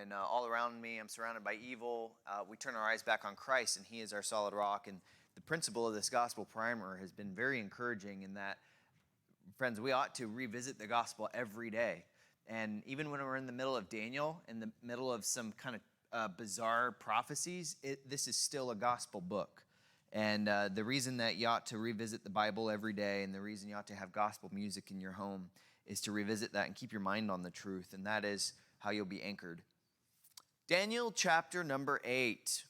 when all around me I'm surrounded by evil, we turn our eyes back on Christ, and he is our solid rock. And the principle of this gospel primer has been very encouraging in that, friends, we ought to revisit the gospel every day. And even when we're in the middle of Daniel, in the middle of some kind of bizarre prophecies, this is still a gospel book. And the reason that you ought to revisit the Bible every day, and the reason you ought to have gospel music in your home, is to revisit that and keep your mind on the truth, and that is how you'll be anchored. Daniel chapter number 8.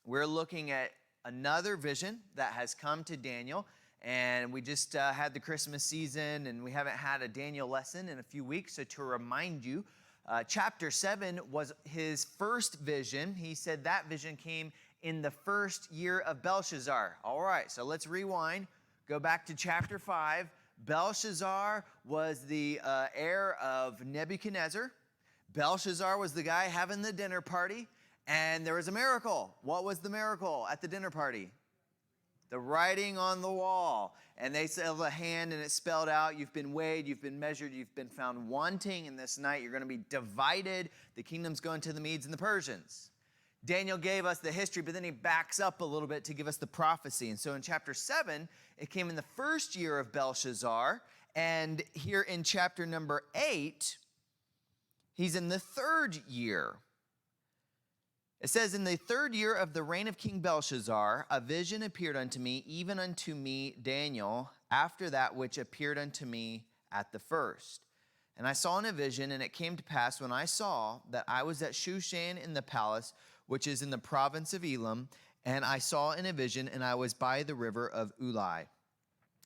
We're looking at another vision that has come to Daniel, and we just had the Christmas season, and we haven't had a Daniel lesson in a few weeks. So to remind you, chapter 7 was his first vision. He said that vision came in the first year of Belshazzar. All right, so let's rewind. Go back to chapter 5. Belshazzar was the heir of Nebuchadnezzar. Belshazzar was the guy having the dinner party, and there was a miracle. What was the miracle at the dinner party? The writing on the wall. And they held a hand, and it spelled out, you've been weighed, you've been measured, you've been found wanting, and this night you're going to be divided. The kingdom's going to the Medes and the Persians. Daniel gave us the history, but then he backs up a little bit to give us the prophecy. And so in chapter 7, it came in the first year of Belshazzar. And here in chapter number 8, he's in the third year. It says, in the third year of the reign of King Belshazzar, a vision appeared unto me, even unto me, Daniel, after that which appeared unto me at the first. And I saw in a vision, and it came to pass when I saw that I was at Shushan in the palace, which is in the province of Elam, and I saw in a vision, and I was by the river of Ulai.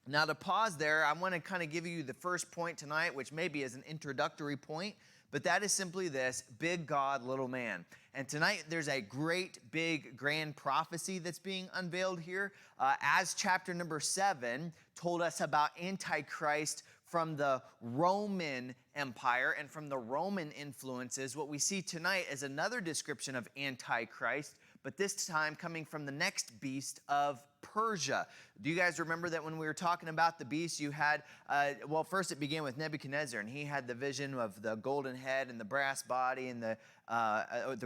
Now to pause there, I want to kind of give you the first point tonight, which maybe is an introductory point, but that is simply this: big God, little man. And tonight there's a great, big, grand prophecy that's being unveiled here. As chapter number 7 told us about Antichrist from the Roman Empire and from the Roman influences, what we see tonight is another description of Antichrist, but this time coming from the next beast of Persia. Do you guys remember that when we were talking about the beast, you had, well, first it began with Nebuchadnezzar, and he had the vision of the golden head and the brass body and the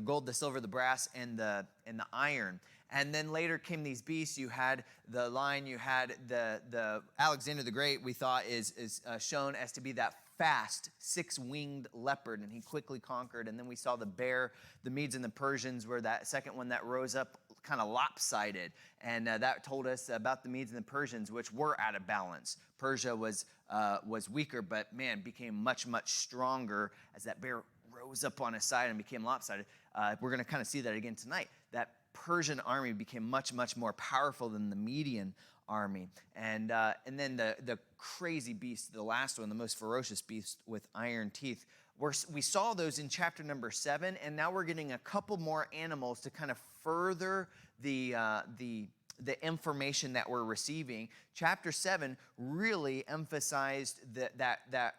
gold, the silver, the brass, and the iron. And then later came these beasts. You had the lion, you had the Alexander the Great, we thought is shown as to be that fast, six-winged leopard, and he quickly conquered. And then we saw the bear, the Medes and the Persians were that second one that rose up kind of lopsided. And that told us about the Medes and the Persians, which were out of balance. Persia was weaker, but man, became much, much stronger as that bear rose up on his side and became lopsided. We're going to kind of see that again tonight. That Persian army became much, much more powerful than the Median army. And then the crazy beast, the last one, the most ferocious beast with iron teeth. We saw those in chapter number 7, and now we're getting a couple more animals to kind of further the information that we're receiving. Chapter 7 really emphasized that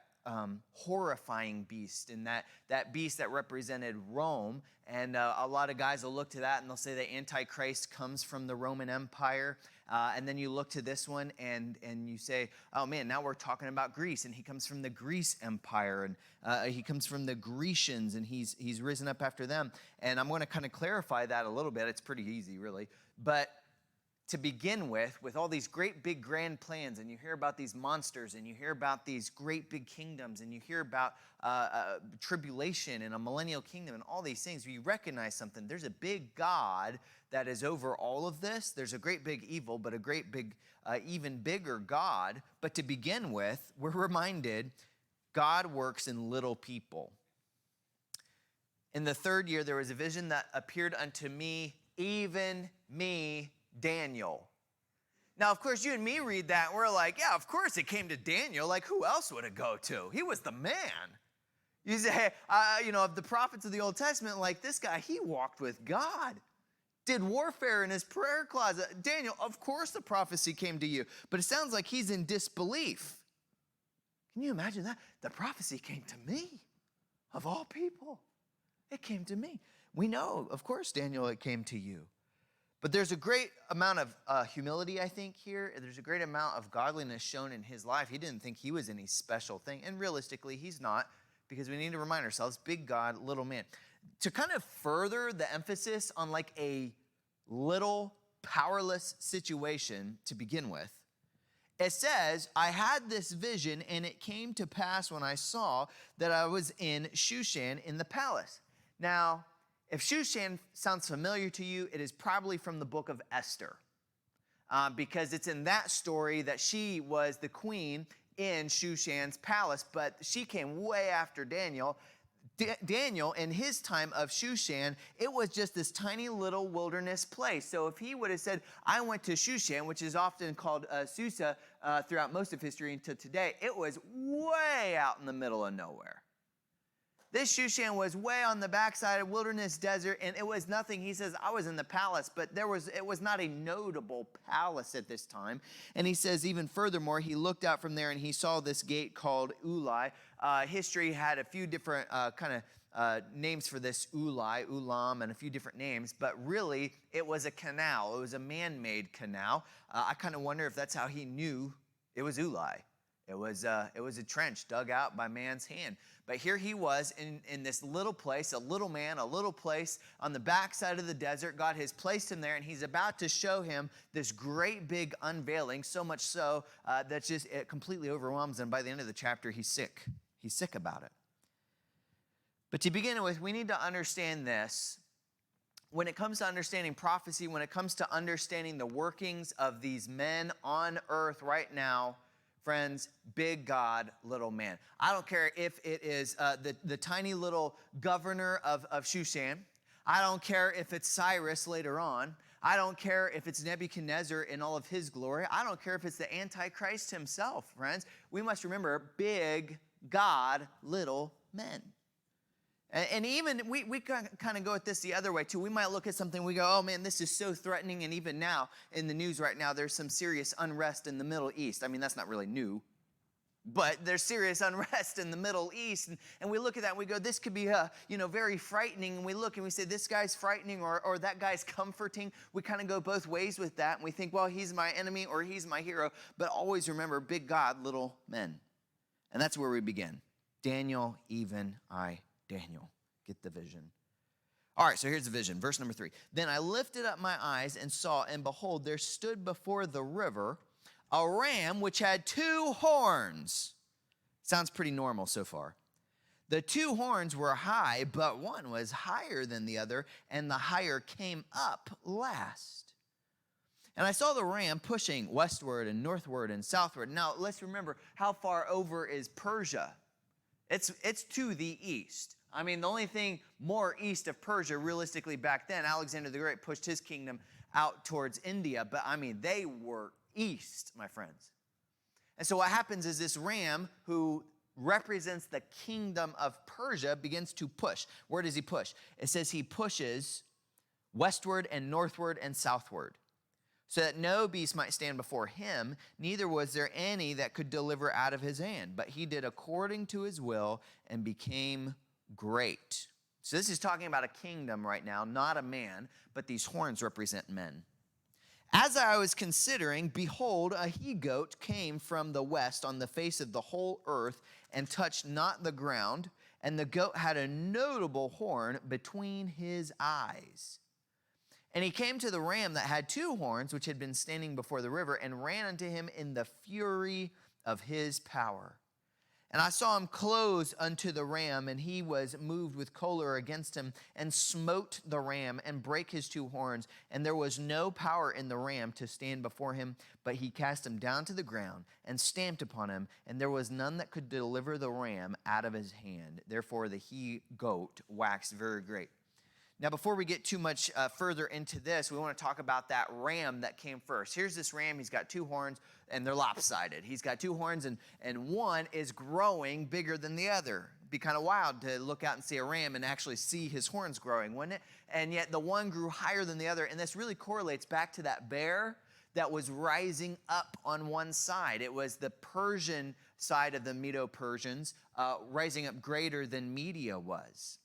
horrifying beast, and that beast that represented Rome. And a lot of guys will look to that and they'll say the Antichrist comes from the Roman Empire. And then you look to this one and you say, oh man, now we're talking about Greece, and he comes from the Greece Empire, and he comes from the Grecians, and he's risen up after them. And I'm going to kind of clarify that a little bit. It's pretty easy, really. But to begin with all these great big grand plans, and you hear about these monsters, and you hear about these great big kingdoms, and you hear about tribulation and a millennial kingdom and all these things, you recognize something. There's a big God that is over all of this. There's a great big evil, but a great big, even bigger God. But to begin with, we're reminded God works in little people. In the third year, there was a vision that appeared unto me, even me, Daniel. Now, of course, you and me read that, and we're like, yeah, of course it came to Daniel. Like, who else would it go to? He was the man. You say, of the prophets of the Old Testament, like this guy, he walked with God, did warfare in his prayer closet. Daniel, of course the prophecy came to you, but it sounds like he's in disbelief. Can you imagine that? The prophecy came to me, of all people. It came to me. We know, of course, Daniel, it came to you. But there's a great amount of humility, I think, here. There's a great amount of godliness shown in his life. He didn't think he was any special thing. And realistically, he's not. because we need to remind ourselves, big God, little man. To kind of further the emphasis on like a little powerless situation to begin with, it says, I had this vision, and it came to pass when I saw that I was in Shushan in the palace. Now, if Shushan sounds familiar to you, it is probably from the book of Esther, because it's in that story that she was the queen in Shushan's palace, but she came way after Daniel. Daniel, in his time of Shushan, it was just this tiny little wilderness place. So if he would have said, I went to Shushan, which is often called Susa throughout most of history until today, it was way out in the middle of nowhere. This Shushan was way on the backside of wilderness desert, and it was nothing. He says, I was in the palace, but it was not a notable palace at this time. And he says, even furthermore, he looked out from there, and he saw this gate called Ulai. History had a few different names for this Ulai, Ulam, and a few different names, but really, it was a canal. It was a man-made canal. I kind of wonder if that's how he knew it was Ulai. It was a trench dug out by man's hand. But here he was in this little place, a little man, a little place on the backside of the desert. God has placed him there, and he's about to show him this great big unveiling, so much so that it completely overwhelms him. By the end of the chapter, he's sick. He's sick about it. But to begin with, we need to understand this. When it comes to understanding prophecy, when it comes to understanding the workings of these men on earth right now, friends, big God, little man. I don't care if it is the tiny little governor of Shushan. I don't care if it's Cyrus later on. I don't care if it's Nebuchadnezzar in all of his glory. I don't care if it's the Antichrist himself, friends. We must remember, big God, little men. And even we kind of go at this the other way too. We might look at something, we go, oh man, this is so threatening. And even now in the news right now, there's some serious unrest in the Middle East. I mean, that's not really new, but there's serious unrest in the Middle East. And we look at that and we go, this could be very frightening. And we look and we say, this guy's frightening or that guy's comforting. We kind of go both ways with that. And we think, well, he's my enemy or he's my hero. But always remember, big God, little men. And that's where we begin. Daniel, even I, Daniel. Get the vision. All right, so here's the vision. Verse number 3. Then I lifted up my eyes and saw, and behold, there stood before the river a ram which had 2 horns. Sounds pretty normal so far. The 2 horns were high, but one was higher than the other, and the higher came up last. And I saw the ram pushing westward and northward and southward. Now, let's remember, how far over is Persia? It's to the east. I mean, the only thing more east of Persia, realistically back then, Alexander the Great pushed his kingdom out towards India. But I mean, they were east, my friends. And so what happens is this ram, who represents the kingdom of Persia, begins to push. Where does he push? It says he pushes westward and northward and southward, so that no beast might stand before him, neither was there any that could deliver out of his hand. But he did according to his will and became great. So this is talking about a kingdom right now, not a man, but these horns represent men. As I was considering, behold, a he-goat came from the west on the face of the whole earth and touched not the ground, and the goat had a notable horn between his eyes. And he came to the ram that had 2 horns, which had been standing before the river, and ran unto him in the fury of his power. And I saw him close unto the ram, and he was moved with choler against him, and smote the ram, and brake his 2 horns. And there was no power in the ram to stand before him, but he cast him down to the ground, and stamped upon him, and there was none that could deliver the ram out of his hand. Therefore the he-goat waxed very great. Now, before we get too much further into this, we want to talk about that ram that came first. Here's this ram. He's got 2 horns, and they're lopsided. He's got 2 horns, and one is growing bigger than the other. It'd be kind of wild to look out and see a ram and actually see his horns growing, wouldn't it? And yet the one grew higher than the other, and this really correlates back to that bear that was rising up on one side. It was the Persian side of the Medo-Persians rising up greater than Media was.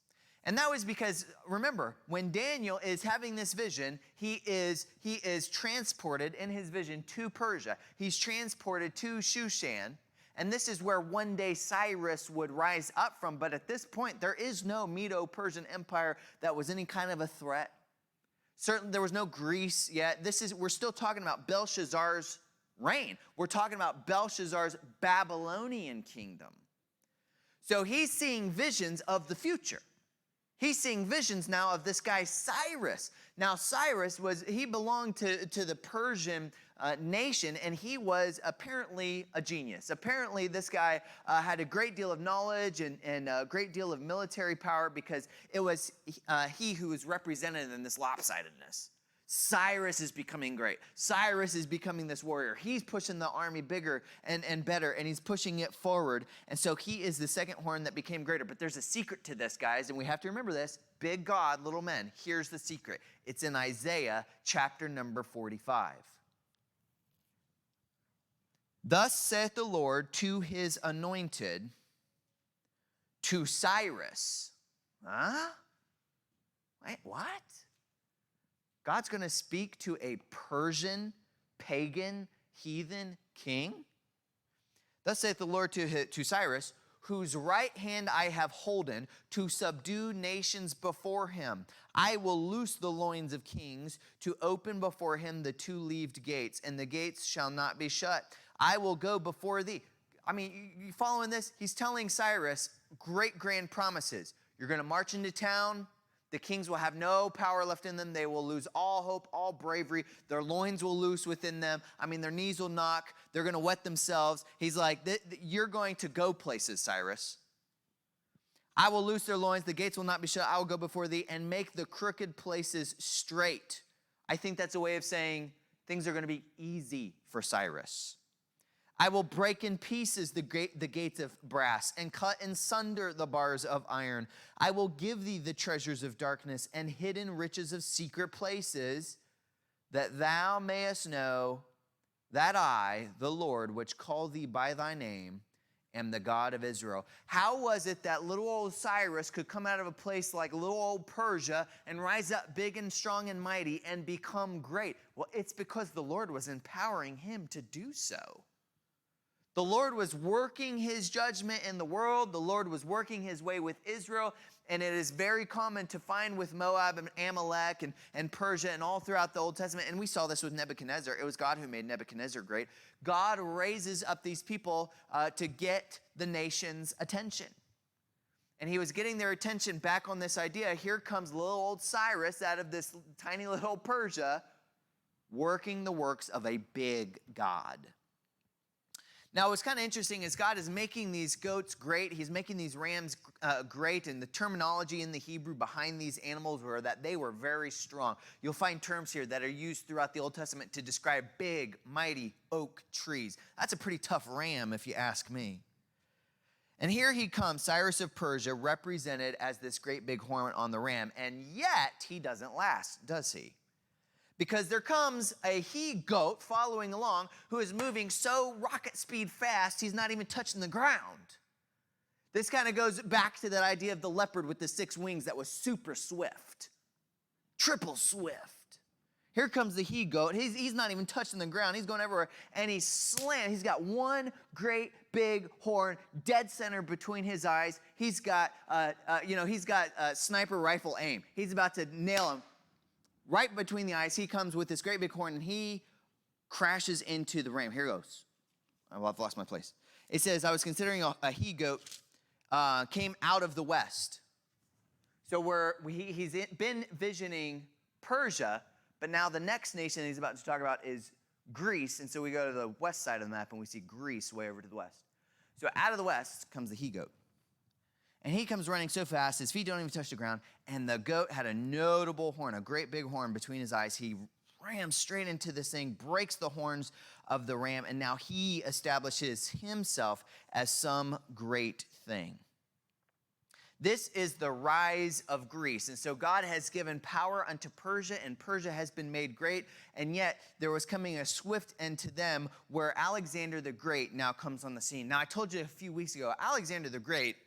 And that was because, remember, when Daniel is having this vision, he is transported in his vision to Persia. He's transported to Shushan. And this is where one day Cyrus would rise up from. But at this point, there is no Medo-Persian Empire that was any kind of a threat. Certainly, there was no Greece yet. We're still talking about Belshazzar's reign. We're talking about Belshazzar's Babylonian kingdom. So he's seeing visions of the future. He's seeing visions now of this guy Cyrus. Now Cyrus he belonged to the Persian nation, and he was apparently a genius. Apparently this guy had a great deal of knowledge and a great deal of military power, because it was he who was represented in this lopsidedness. Cyrus is becoming great. Cyrus is becoming this warrior. He's pushing the army bigger and better, and he's pushing it forward. And so he is the second horn that became greater. But there's a secret to this, guys, and we have to remember this. Big God, little men. Here's the secret. It's in Isaiah chapter number 45. Thus saith the Lord to his anointed, to Cyrus. Huh? Wait, what? God's going to speak to a Persian, pagan, heathen king? Thus saith the Lord to Cyrus, whose right hand I have holden, to subdue nations before him. I will loose the loins of kings, to open before him the two-leaved gates, and the gates shall not be shut. I will go before thee. I mean, you following this? He's telling Cyrus great grand promises. You're going to march into town. The kings will have no power left in them. They will lose all hope, all bravery. Their loins will loose within them. I mean, their knees will knock. They're going to wet themselves. He's like, you're going to go places, Cyrus. I will loose their loins. The gates will not be shut. I will go before thee and make the crooked places straight. I think that's a way of saying things are going to be easy for Cyrus. I will break in pieces the gates of brass and cut in sunder the bars of iron. I will give thee the treasures of darkness and hidden riches of secret places, that thou mayest know that I, the Lord, which call thee by thy name, am the God of Israel. How was it that little old Cyrus could come out of a place like little old Persia and rise up big and strong and mighty and become great? Well, it's because the Lord was empowering him to do so. The Lord was working his judgment in the world. The Lord was working his way with Israel. And it is very common to find with Moab and Amalek and Persia and all throughout the Old Testament. And we saw this with Nebuchadnezzar. It was God who made Nebuchadnezzar great. God raises up these people to get the nation's attention. And he was getting their attention back on this idea. Here comes little old Cyrus out of this tiny little Persia, working the works of a big God. Now, what's kind of interesting is God is making these goats great. He's making these rams great. And the terminology in the Hebrew behind these animals were that they were very strong. You'll find terms here that are used throughout the Old Testament to describe big, mighty oak trees. That's a pretty tough ram, if you ask me. And here he comes, Cyrus of Persia, represented as this great big horn on the ram. And yet, he doesn't last, does he? Because there comes a he-goat following along who is moving so rocket speed fast, he's not even touching the ground. This kind of goes back to that idea of the leopard with the 6 wings that was super swift. Triple swift. Here comes the he-goat. He's not even touching the ground. He's going everywhere. And he's got one great big horn dead center between his eyes. He's got sniper rifle aim. He's about to nail him. Right between the eyes, he comes with this great big horn, and he crashes into the ram. Here goes. I've lost my place. It says, I was considering a he-goat came out of the west. So he's been visioning Persia, but now the next nation he's about to talk about is Greece. And so we go to the west side of the map, and we see Greece way over to the west. So out of the west comes the he-goat. And he comes running so fast, his feet don't even touch the ground. And the goat had a notable horn, a great big horn between his eyes. He rams straight into this thing, breaks the horns of the ram, and now he establishes himself as some great thing. This is the rise of Greece. And so God has given power unto Persia, and Persia has been made great. And yet there was coming a swift end to them, where Alexander the Great now comes on the scene. Now, I told you a few weeks ago, Alexander the Great,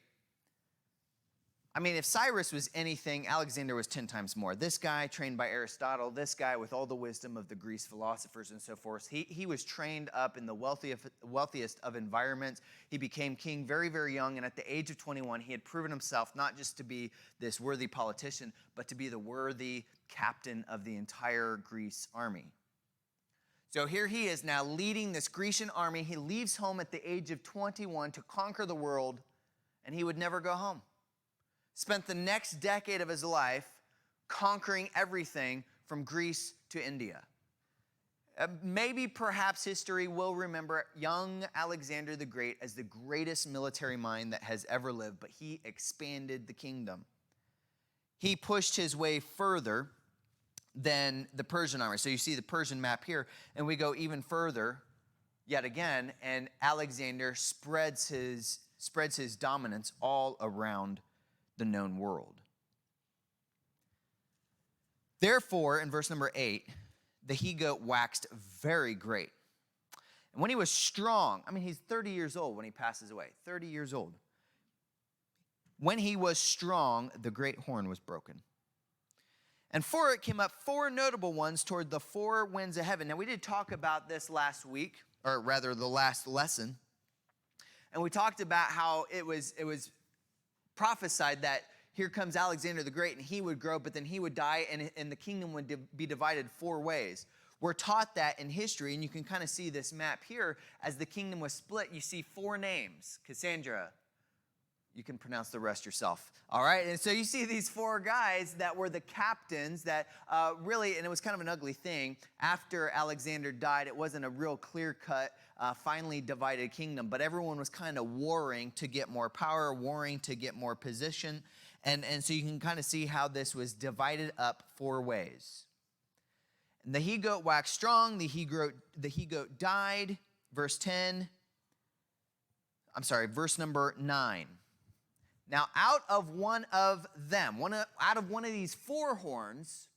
I mean, if Cyrus was anything, Alexander was 10 times more. This guy trained by Aristotle, this guy with all the wisdom of the Greek philosophers and so forth, he was trained up in the wealthiest of environments. He became king very, very young, and at the age of 21, he had proven himself not just to be this worthy politician, but to be the worthy captain of the entire Greece army. So here he is now leading this Grecian army. He leaves home at the age of 21 to conquer the world, and he would never go home. Spent the next decade of his life conquering everything from Greece to India. Maybe perhaps history will remember young Alexander the Great as the greatest military mind that has ever lived, but he expanded the kingdom. He pushed his way further than the Persian army. So you see the Persian map here, and we go even further yet again, and Alexander spreads his dominance all around the known world. Therefore, in verse number 8, the he-goat waxed very great. And when he was strong, I mean, he's 30 years old when he passes away, 30 years old. When he was strong, the great horn was broken. And for it came up 4 notable ones toward the 4 winds of heaven. Now, we did talk about this last week, or rather the last lesson. And we talked about how it was prophesied that here comes Alexander the Great, and he would grow, but then he would die, and the kingdom would be divided 4 ways. We're taught that in history, and you can kind of see this map here. As the kingdom was split, you see 4 names. Cassandra, you can pronounce the rest yourself. All right, and so you see these 4 guys that were the captains that really, and it was kind of an ugly thing. After Alexander died, it wasn't a real clear-cut, finally divided kingdom, but everyone was kind of warring to get more power, warring to get more position. And so you can kind of see how this was divided up 4 ways. And the he-goat waxed strong, the he-goat died, verse number 9. Now, out of one of these 4 horns,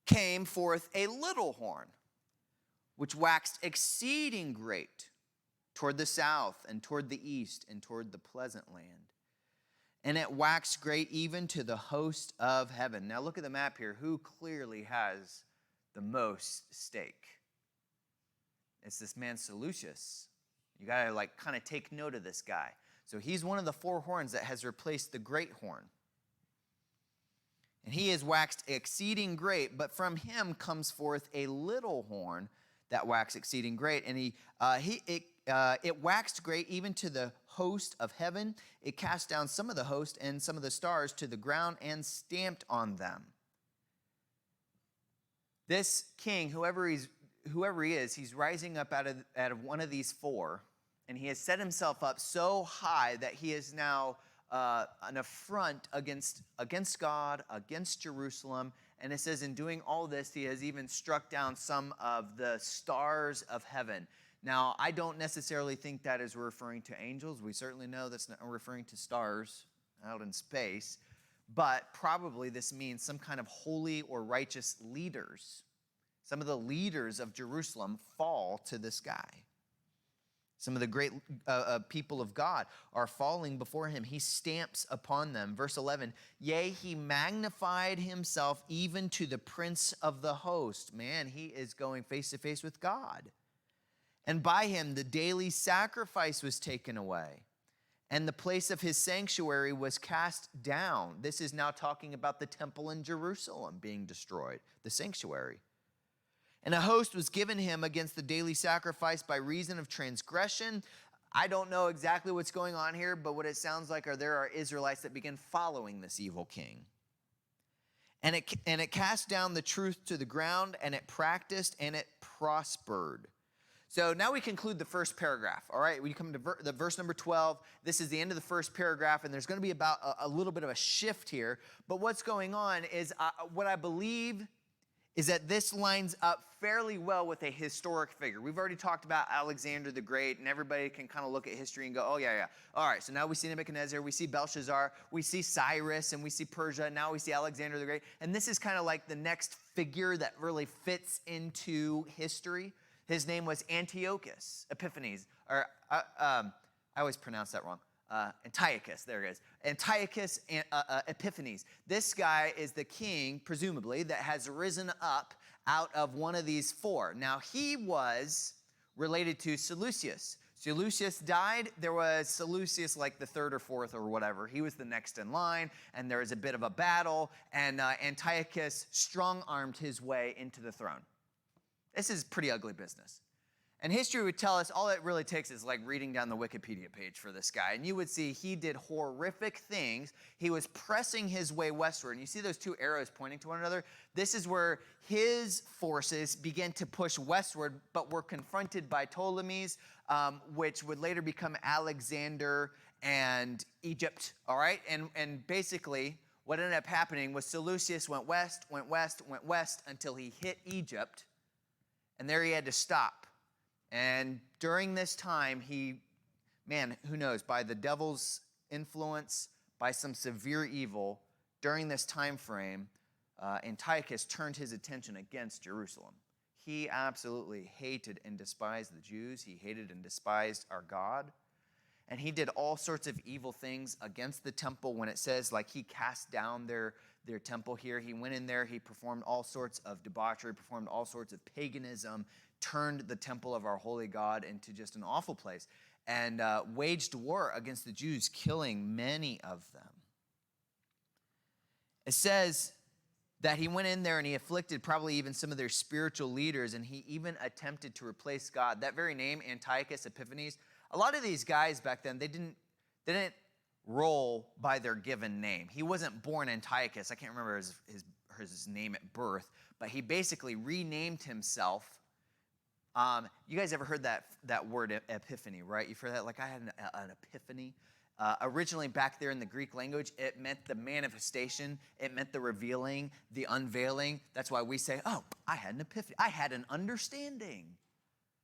came forth a little horn, which waxed exceeding great toward the south and toward the east and toward the pleasant land. And it waxed great even to the host of heaven. Now look at the map here. Who clearly has the most stake? It's this man Seleucus. You got to kind of take note of this guy. So he's one of the 4 horns that has replaced the great horn. And he is waxed exceeding great, but from him comes forth a little horn that waxed exceeding great. And it waxed great even to the host of heaven. It cast down some of the host and some of the stars to the ground and stamped on them. This king, whoever he is, he's rising up out of one of these 4, and he has set himself up so high that he is now an affront against God, against Jerusalem. And it says in doing all this, he has even struck down some of the stars of heaven. Now, I don't necessarily think that is referring to angels. We certainly know that's not referring to stars out in space. But probably this means some kind of holy or righteous leaders. Some of the leaders of Jerusalem fall to this guy. Some of the great people of God are falling before him. He stamps upon them. Verse 11, yea, he magnified himself even to the prince of the host. Man, he is going face to face with God. And by him the daily sacrifice was taken away, and the place of his sanctuary was cast down. This is now talking about the temple in Jerusalem being destroyed, the sanctuary. And a host was given him against the daily sacrifice by reason of transgression. I don't know exactly what's going on here, but what it sounds like there are Israelites that begin following this evil king. And it cast down the truth to the ground, and it practiced, and it prospered. So now we conclude the first paragraph, all right? We come to the verse number 12. This is the end of the first paragraph, and there's going to be about a little bit of a shift here. But what's going on is what I believe is that this lines up fairly well with a historic figure. We've already talked about Alexander the Great, and everybody can kind of look at history and go, oh, yeah. All right, so now we see Nebuchadnezzar, we see Belshazzar, we see Cyrus, and we see Persia, and now we see Alexander the Great. And this is kind of like the next figure that really fits into history. His name was Antiochus Epiphanes, or I always pronounce that wrong. Antiochus, there it is. Antiochus Epiphanes. This guy is the king, presumably, that has risen up out of one of these four. Now, he was related to Seleucus. Seleucus died. There was Seleucus like the third or fourth or whatever. He was the next in line, and there was a bit of a battle, and Antiochus strong-armed his way into the throne. This is pretty ugly business. And history would tell us all it really takes is like reading down the Wikipedia page for this guy. And you would see he did horrific things. He was pressing his way westward. And you see those two arrows pointing to one another? This is where his forces began to push westward, but were confronted by Ptolemies, which would later become Alexander and Egypt. All right? And basically, what ended up happening was Seleucus went west until he hit Egypt. And there he had to stop. And during this time, who knows, by the devil's influence, by some severe evil, during this time frame, Antiochus turned his attention against Jerusalem. He absolutely hated and despised the Jews. He hated and despised our God. And he did all sorts of evil things against the temple. When it says, like, he cast down their temple here, he went in there, he performed all sorts of debauchery, performed all sorts of paganism, turned the temple of our holy God into just an awful place, and waged war against the Jews, killing many of them. It says that he went in there and he afflicted probably even some of their spiritual leaders, and he even attempted to replace God. That very name, Antiochus Epiphanes, a lot of these guys back then, they didn't roll by their given name. He wasn't born Antiochus. I can't remember his name at birth, but he basically renamed himself. You guys ever heard that word epiphany, right? You've heard that, like, I had an epiphany. Originally back there in the Greek language, it meant the manifestation. It meant the revealing, the unveiling. That's why we say, oh, I had an epiphany. I had an understanding.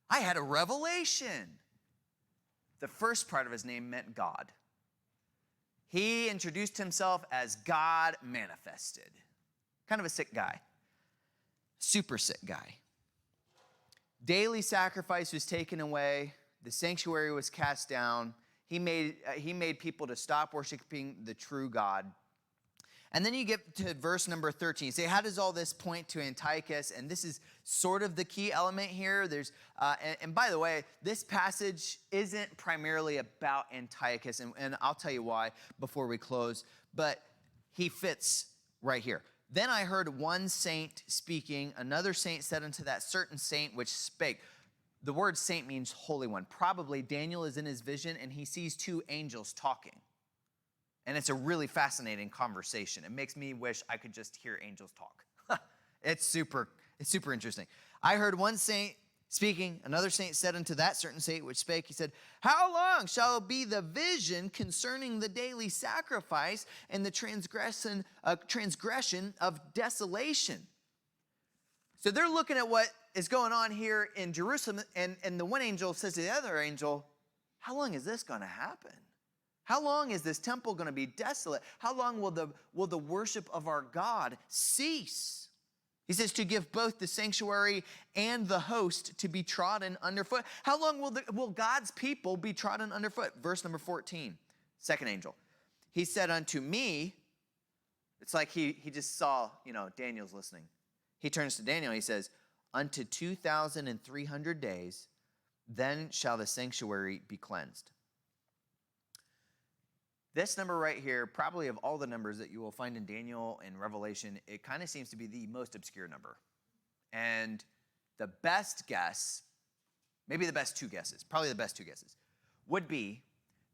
I had a revelation. The first part of his name meant God. He introduced himself as God manifested. Kind of a sick guy. Super sick guy. Daily sacrifice was taken away. The sanctuary was cast down. He made people to stop worshiping the true God. And then you get to verse number 13. You say, how does all this point to Antiochus? And this is sort of the key element here. And by the way, this passage isn't primarily about Antiochus, and I'll tell you why before we close, but he fits right here. Then I heard one saint speaking. Another saint said unto that certain saint which spake. The word saint means holy one. Probably Daniel is in his vision, and he sees two angels talking. And it's a really fascinating conversation. It makes me wish I could just hear angels talk. It's super interesting. I heard one saint speaking. Another saint said unto that certain saint which spake, he said, how long shall be the vision concerning the daily sacrifice and the transgression of desolation? So they're looking at what is going on here in Jerusalem, and the one angel says to the other angel, how long is this going to happen? How long is this temple going to be desolate? How long will the worship of our God cease? He says to give both the sanctuary and the host to be trodden underfoot. How long will God's people be trodden underfoot? Verse number 14, second angel. He said unto me, it's like he just saw, Daniel's listening. He turns to Daniel, he says, unto 2,300 days, then shall the sanctuary be cleansed. This number right here, probably of all the numbers that you will find in Daniel and Revelation, it kind of seems to be the most obscure number. And the best guess, maybe the best two guesses, probably the best two guesses, would be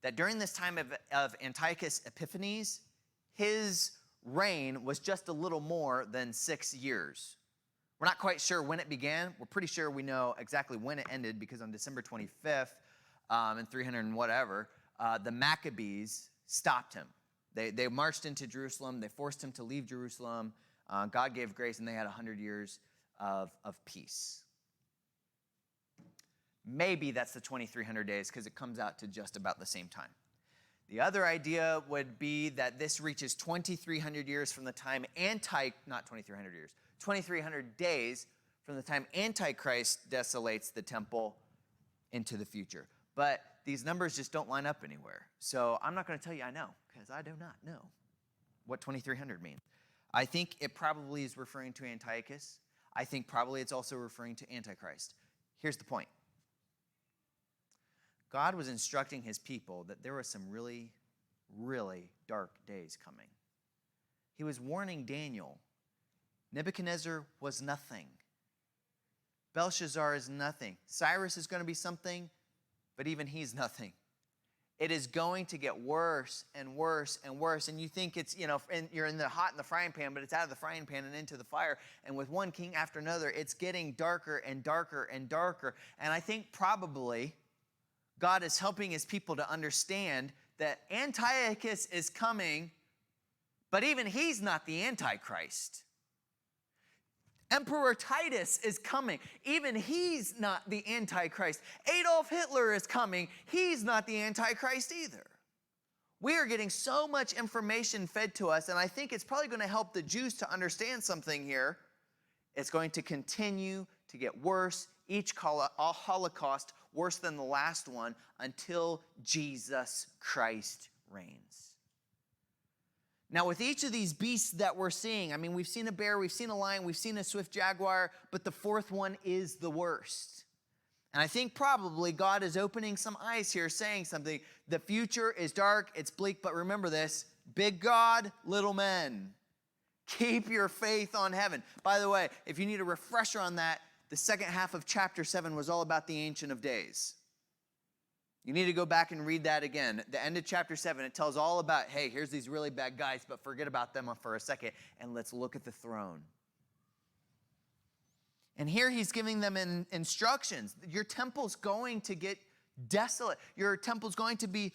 that during this time of Antiochus Epiphanes, his reign was just a little more than 6 years. We're not quite sure when it began. We're pretty sure we know exactly when it ended, because on December 25th in 300 and whatever, the Maccabees stopped him. They marched into Jerusalem. They forced him to leave Jerusalem. God gave grace, and they had 100 years of peace. Maybe that's the 2,300 days, because it comes out to just about the same time. The other idea would be that this reaches 2,300 years from the time 2,300 days from the time Antichrist desolates the temple into the future. But these numbers just don't line up anywhere. So I'm not going to tell you I know, because I do not know what 2300 means. I think it probably is referring to Antiochus. I think probably it's also referring to Antichrist. Here's the point. God was instructing his people that there were some really, really dark days coming. He was warning Daniel. Nebuchadnezzar was nothing. Belshazzar is nothing. Cyrus is going to be something, but even he's nothing. It is going to get worse and worse and worse. And you think it's, and you're in the hot in the frying pan, but it's out of the frying pan and into the fire. And with one king after another, it's getting darker and darker and darker. And I think probably God is helping his people to understand that Antiochus is coming, but even he's not the Antichrist. Emperor Titus is coming. Even he's not the Antichrist. Adolf Hitler is coming. He's not the Antichrist either. We are getting so much information fed to us, and I think it's probably going to help the Jews to understand something here. It's going to continue to get worse. Each Holocaust worse than the last one until Jesus Christ reigns. Now, with each of these beasts that we're seeing, we've seen a bear, we've seen a lion, we've seen a swift jaguar, but the fourth one is the worst. And I think probably God is opening some eyes here, saying something. The future is dark, it's bleak, but remember this, big God, little men. Keep your faith on heaven. By the way, if you need a refresher on that, the second half of chapter 7 was all about the Ancient of Days. You need to go back and read that again. At the end of chapter 7, it tells all about, hey, here's these really bad guys, but forget about them for a second, and let's look at the throne. And here he's giving them instructions. Your temple's going to get desolate. Your temple's going to be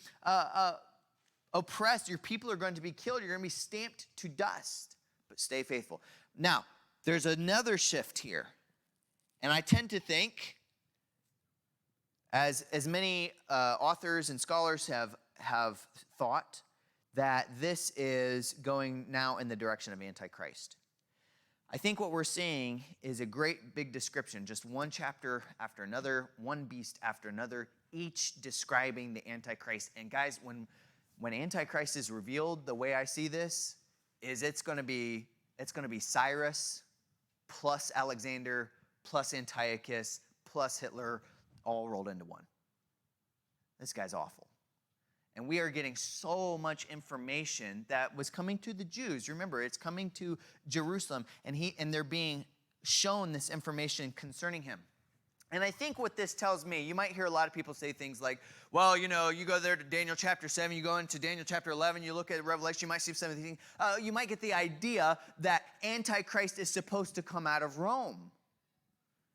oppressed. Your people are going to be killed. You're going to be stamped to dust. But stay faithful. Now, there's another shift here. And I tend to think, as many authors and scholars have thought, that this is going now in the direction of Antichrist. I think what we're seeing is a great big description, just one chapter after another, one beast after another, each describing the Antichrist. And guys, when Antichrist is revealed, the way I see this is it's going to be Cyrus plus Alexander plus Antiochus plus Hitler all rolled into one. This guy's awful. And we are getting so much information that was coming to the Jews. Remember, it's coming to Jerusalem, and they're being shown this information concerning him. And I think what this tells me, you might hear a lot of people say things like, well, you go there to Daniel chapter 7, you go into Daniel chapter 11, you look at Revelation, you might see some of these things. You might get the idea that Antichrist is supposed to come out of Rome.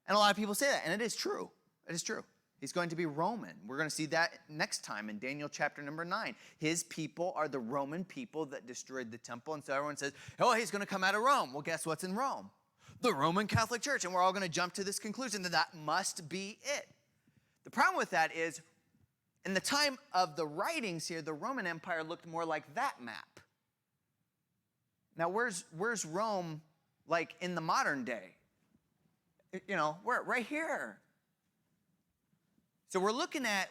And a lot of people say that, and it is true. It is true. He's going to be Roman. We're going to see that next time in Daniel chapter number 9. His people are the Roman people that destroyed the temple. And so everyone says, oh, he's going to come out of Rome. Well, guess what's in Rome? The Roman Catholic Church. And we're all going to jump to this conclusion that that must be it. The problem with that is, in the time of the writings here, the Roman Empire looked more like that map. Now, where's Rome like in the modern day? We're right here. So we're looking at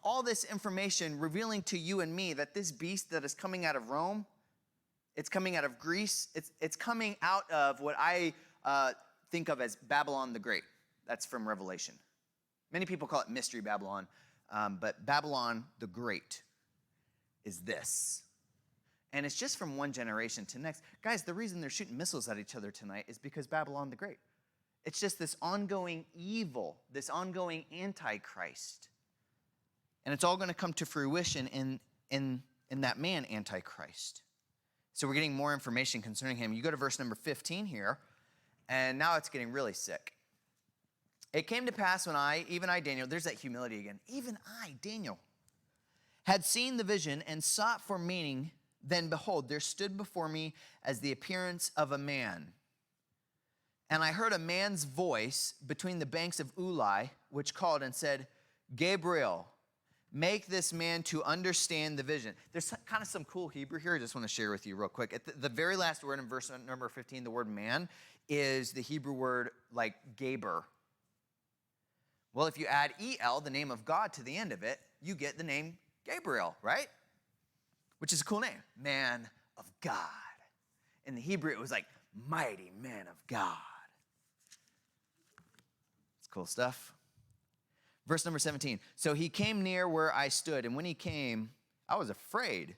all this information revealing to you and me that this beast that is coming out of Rome, it's coming out of Greece, it's coming out of what I think of as Babylon the Great. That's from Revelation. Many people call it Mystery Babylon, but Babylon the Great is this. And it's just from one generation to next. Guys, the reason they're shooting missiles at each other tonight is because Babylon the Great. It's just this ongoing evil, this ongoing Antichrist. And it's all going to come to fruition in that man, Antichrist. So we're getting more information concerning him. You go to verse number 15 here, and now it's getting really sick. It came to pass when even I, Daniel, there's that humility again. Even I, Daniel, had seen the vision and sought for meaning, then behold, there stood before me as the appearance of a man. And I heard a man's voice between the banks of Ulai, which called and said, Gabriel, make this man to understand the vision. There's kind of some cool Hebrew here I just want to share with you real quick. At the very last word in verse number 15, the word man, is the Hebrew word like Gaber, Well, if you add El, the name of God, to the end of it, you get the name Gabriel, right? Which is a cool name, man of God. In the Hebrew, it was like mighty man of God. It's cool stuff. Verse number 17. So he came near where I stood, and when he came, I was afraid.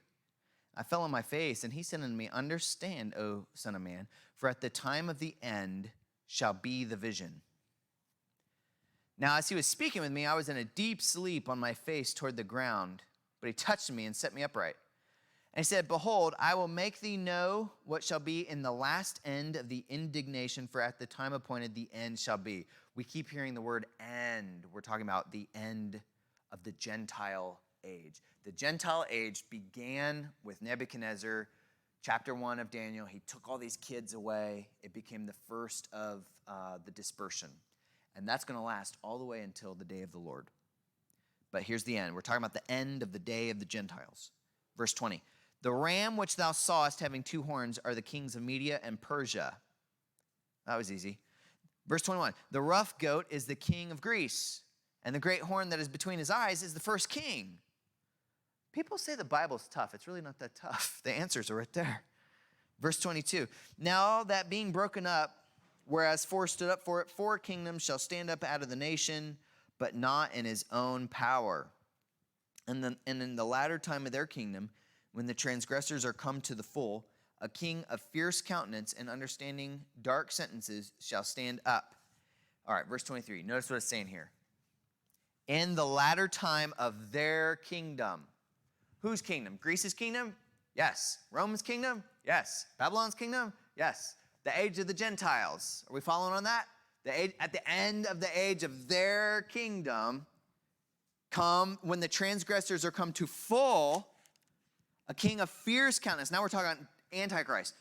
I fell on my face, and he said unto me, understand, O son of man, for at the time of the end shall be the vision. Now, as he was speaking with me, I was in a deep sleep on my face toward the ground, but he touched me and set me upright. And he said, behold, I will make thee know what shall be in the last end of the indignation, for at the time appointed the end shall be. We keep hearing the word end. We're talking about the end of the Gentile age. The Gentile age began with Nebuchadnezzar, chapter 1 of Daniel. He took all these kids away. It became the first of the dispersion. And that's going to last all the way until the day of the Lord. But here's the end. We're talking about the end of the day of the Gentiles. Verse 20. The ram which thou sawest having two horns are the kings of Media and Persia. That was easy. Verse 21. The rough goat is the king of Greece, and the great horn that is between his eyes is the first king. People say the Bible's tough. It's really not that tough. The answers are right there. Verse 22. Now that being broken up, whereas four stood up for it, 4 kingdoms shall stand up out of the nation, but not in his own power. And in the latter time of their kingdom, when the transgressors are come to the full, a king of fierce countenance and understanding dark sentences shall stand up. All right, verse 23. Notice what it's saying here. In the latter time of their kingdom. Whose kingdom? Greece's kingdom? Yes. Rome's kingdom? Yes. Babylon's kingdom? Yes. The age of the Gentiles. Are we following on that? At the end of the age of their kingdom, when the transgressors are come to full, a king of fierce countenance. Now we're talking about Antichrist.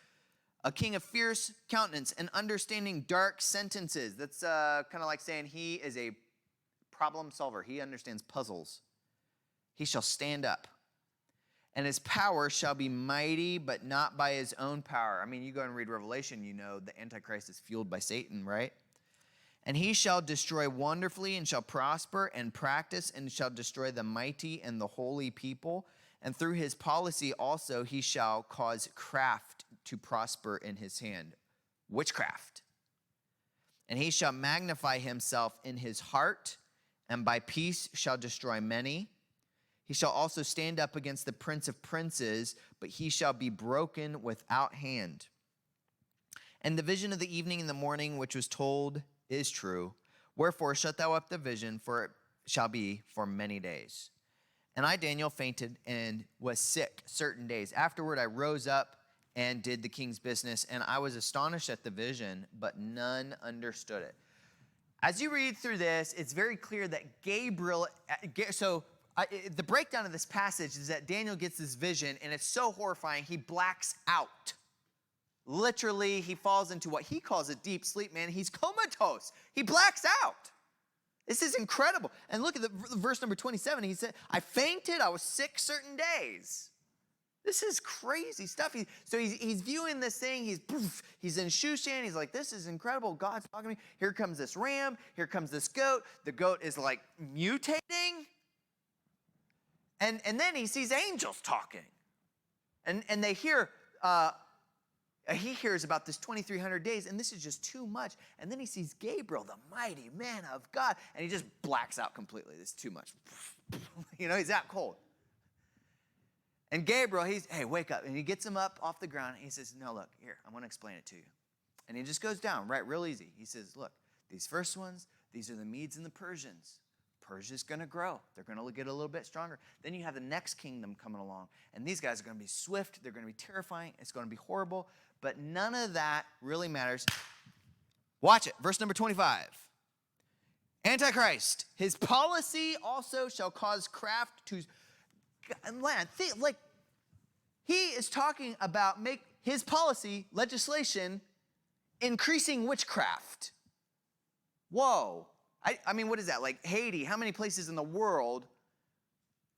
A king of fierce countenance and understanding dark sentences. That's kind of like saying he is a problem solver. He understands puzzles. He shall stand up. And his power shall be mighty, but not by his own power. I mean, you go and read Revelation, you know the Antichrist is fueled by Satan, right? And he shall destroy wonderfully and shall prosper and practice and shall destroy the mighty and the holy people. And through his policy also he shall cause craft to prosper in his hand. Witchcraft. And he shall magnify himself in his heart, and by peace shall destroy many. He shall also stand up against the prince of princes, but he shall be broken without hand. And the vision of the evening and the morning which was told is true. Wherefore shut thou up the vision, for it shall be for many days. And I, Daniel, fainted and was sick certain days. Afterward I rose up and did the king's business, and I was astonished at the vision, but none understood it. As you read through this, it's very clear that Gabriel, the breakdown of this passage is that Daniel gets this vision, and it's so horrifying, he blacks out. Literally, he falls into what he calls a deep sleep, man. He's comatose. He blacks out. This is incredible. And look at the verse number 27. He said, I fainted, I was sick certain days. This is crazy stuff. He's viewing this thing. He's in Shushan. He's like, this is incredible. God's talking to me. Here comes this ram. Here comes this goat. The goat is like mutating. And then he sees angels talking. And they hear, he hears about this 2,300 days, and this is just too much. And then he sees Gabriel, the mighty man of God, and he just blacks out completely. This is too much. He's that cold. And Gabriel, hey, wake up. And he gets him up off the ground, and he says, no, look, here, I'm going to explain it to you. And he just goes down, right, real easy. He says, look, these first ones, these are the Medes and the Persians. Persia's going to grow. They're going to get a little bit stronger. Then you have the next kingdom coming along. And these guys are going to be swift. They're going to be terrifying. It's going to be horrible. But none of that really matters. Watch it. Verse number 25. Antichrist. His policy also shall cause craft to land. He is talking about his policy, legislation, increasing witchcraft. Whoa. I mean, what is that? Like Haiti, how many places in the world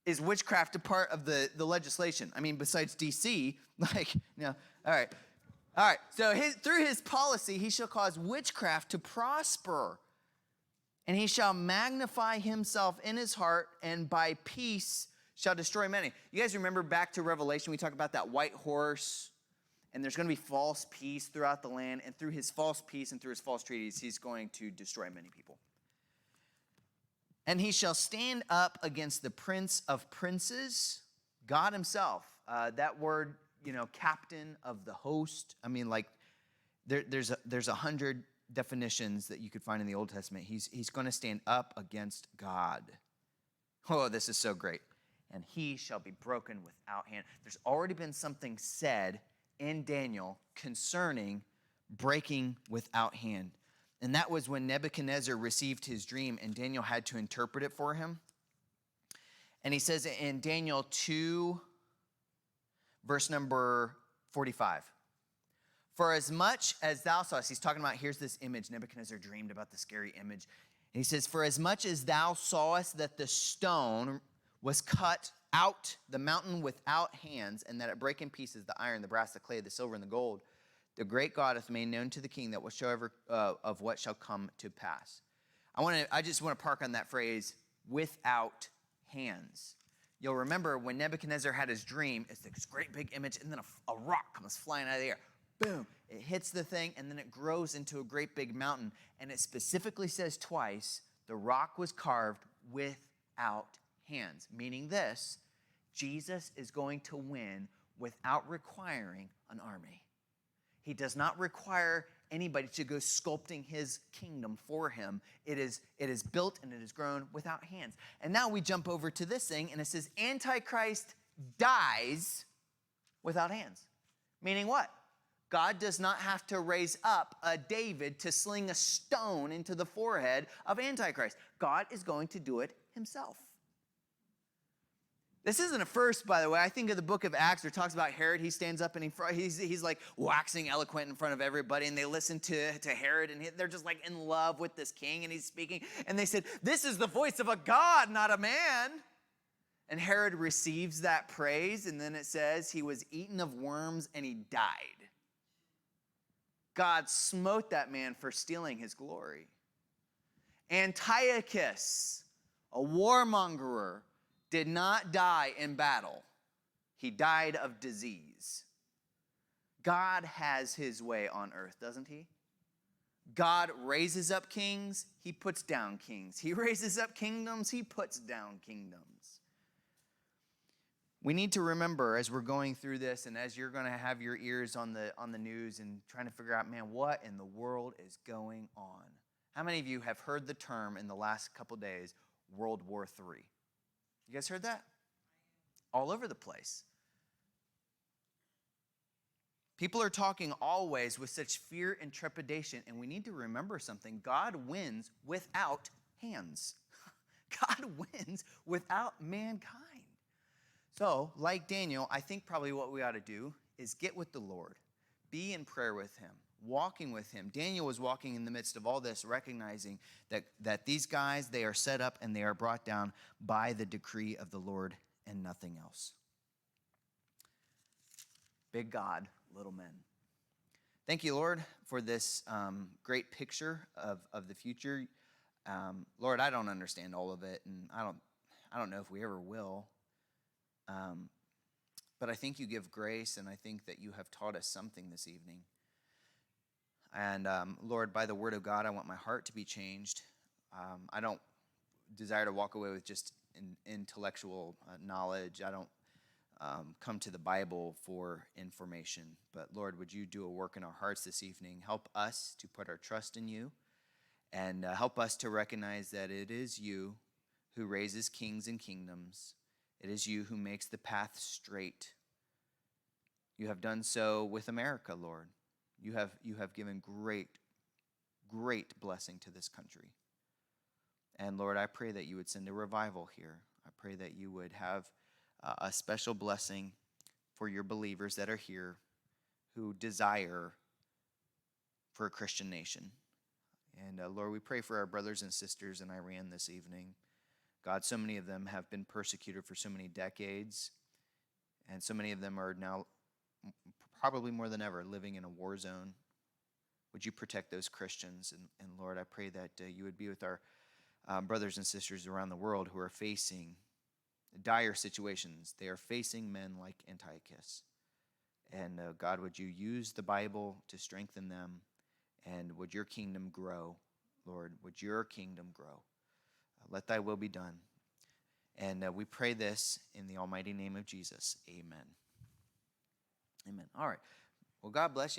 is witchcraft a part of the legislation? I mean, besides D.C., all right. So through his policy, he shall cause witchcraft to prosper. And he shall magnify himself in his heart, and by peace shall destroy many. You guys remember back to Revelation, we talk about that white horse, and there's going to be false peace throughout the land, and through his false peace and through his false treaties, he's going to destroy many people. And he shall stand up against the prince of princes, God himself. That word, captain of the host. I mean, like, there's 100 definitions that you could find in the Old Testament. He's going to stand up against God. Oh, this is so great. And he shall be broken without hand. There's already been something said in Daniel concerning breaking without hand. And that was when Nebuchadnezzar received his dream and Daniel had to interpret it for him. And he says in Daniel 2, verse number 45, for as much as thou sawest, he's talking about, here's this image, Nebuchadnezzar dreamed about the scary image. And he says, for as much as thou sawest that the stone was cut out the mountain without hands, and that it brake in pieces the iron, the brass, the clay, the silver, and the gold, the great God hath made known to the king that whatsoever of what shall come to pass. I just want to park on that phrase, without hands. You'll remember when Nebuchadnezzar had his dream, it's this great big image, and then a rock comes flying out of the air. Boom, it hits the thing, and then it grows into a great big mountain. And it specifically says twice, the rock was carved without hands, meaning this, Jesus is going to win without requiring an army. He does not require anybody to go sculpting his kingdom for him. It is built and it is grown without hands. And now we jump over to this thing, and it says Antichrist dies without hands. Meaning what? God does not have to raise up a David to sling a stone into the forehead of Antichrist. God is going to do it himself. This isn't a first, by the way. I think of the book of Acts where it talks about Herod. He stands up and he's like waxing eloquent in front of everybody, and they listen to Herod, and they're just like in love with this king, and he's speaking. And they said, this is the voice of a God, not a man. And Herod receives that praise, and then it says he was eaten of worms and he died. God smote that man for stealing his glory. Antiochus, a warmongerer, did not die in battle. He died of disease. God has his way on earth, doesn't he? God raises up kings, he puts down kings. He raises up kingdoms, he puts down kingdoms. We need to remember as we're going through this, and as you're going to have your ears on the news and trying to figure out, man, what in the world is going on? How many of you have heard the term in the last couple days, World War III? You guys heard that? All over the place. People are talking always with such fear and trepidation, and we need to remember something. God wins without hands. God wins without mankind. So, like Daniel, I think probably what we ought to do is get with the Lord, be in prayer with him, walking with him. Daniel was walking in the midst of all this, recognizing that these guys, they are set up and they are brought down by the decree of the Lord and nothing else. Big God, little men. Thank you, Lord, for this great picture of the future. Lord, I don't understand all of it, and I don't know if we ever will. But I think you give grace, and I think that you have taught us something this evening. And Lord, by the word of God, I want my heart to be changed. I don't desire to walk away with just intellectual knowledge. I don't come to the Bible for information. But Lord, would you do a work in our hearts this evening? Help us to put our trust in you, and help us to recognize that it is you who raises kings and kingdoms. It is you who makes the path straight. You have done so with America, Lord. You have given great blessing to this country. And Lord, I pray that you would send a revival here. I pray that you would have a special blessing for your believers that are here who desire for a Christian nation. And Lord, we pray for our brothers and sisters in Iran this evening. God, so many of them have been persecuted for so many decades, and so many of them are now, probably more than ever, living in a war zone. Would you protect those Christians? And Lord, I pray that you would be with our brothers and sisters around the world who are facing dire situations. They are facing men like Antiochus. And God, would you use the Bible to strengthen them? And would your kingdom grow, Lord? Would your kingdom grow? Let thy will be done. And we pray this in the almighty name of Jesus. Amen. Amen. All right. Well, God bless you.